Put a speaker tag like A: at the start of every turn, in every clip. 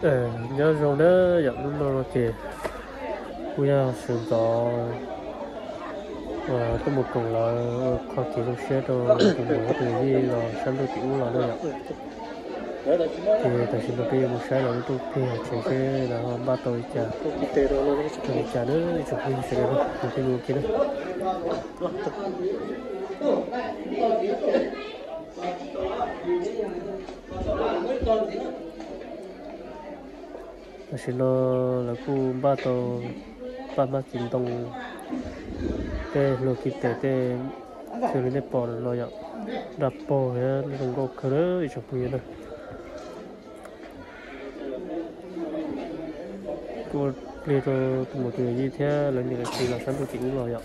A: nhớ rồi đó dẫn nó kìa bây giờ sử dụng và có một cùng là khó chỉ được xe đồ cùng một cái gì là sản phẩm tiểu là đó thì tại vì nó bây giờ một sai là tôi thì chỉ cái là ba tuổi trả tôi trả nữa chụp hình sẽ được một cái luôn kia đó xin nó là khu ba tàu ba má chín tông cái lô kịp tệ cái xử lý nếp bò rồi ạ đập bò hết đừng có khờ chụp hình nữa cô lấy cho một cái gì thế là những cái là sản phẩm chính rồi ạ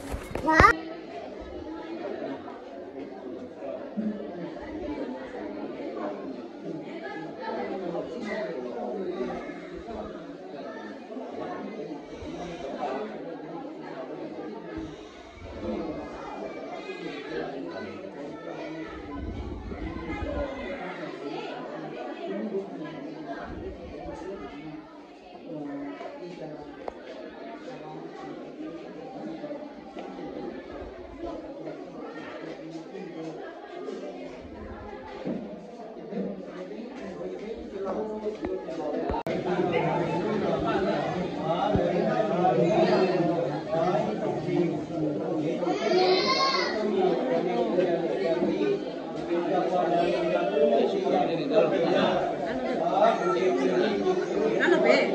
B: Nó về,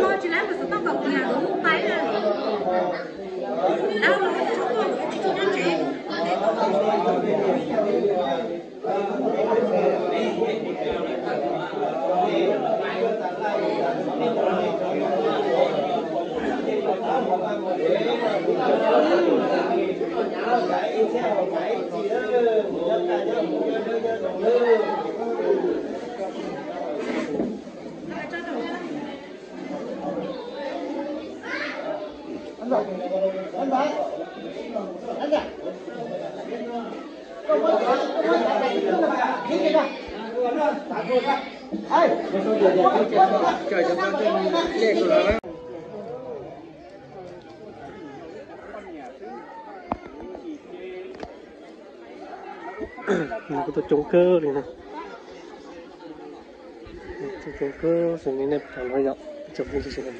B: nó chỉ lấy một số tóc cọc nhà nó không tay ra. Đâu nó không có chút nó chị.
C: Anh bạn, anh ạ. Không có
A: tôi trồng cơ này nè trồng cơ rồi này nè thằng nó nhậu trồng như thế này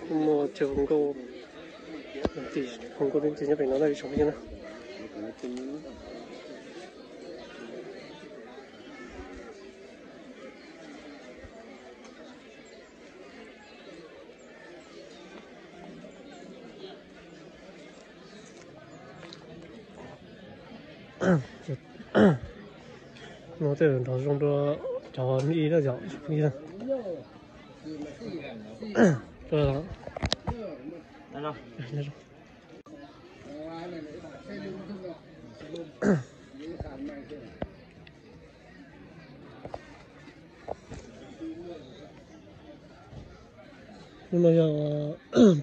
A: một trường không có thì không có đến thì phải nói là sống như nào nó từ đó dùng cho cho nghĩ là giỏi như thế rồi đó nó nhưng mà giờ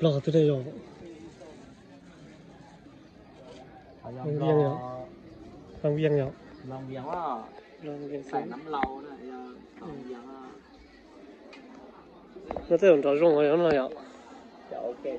A: bỏ từ đây rồi lòng viên nhở
D: lòng viên á phải nắm lâu này lòng viên á
A: nó tới hôm đó dùng rồi nó nhở
D: dạ ok chứ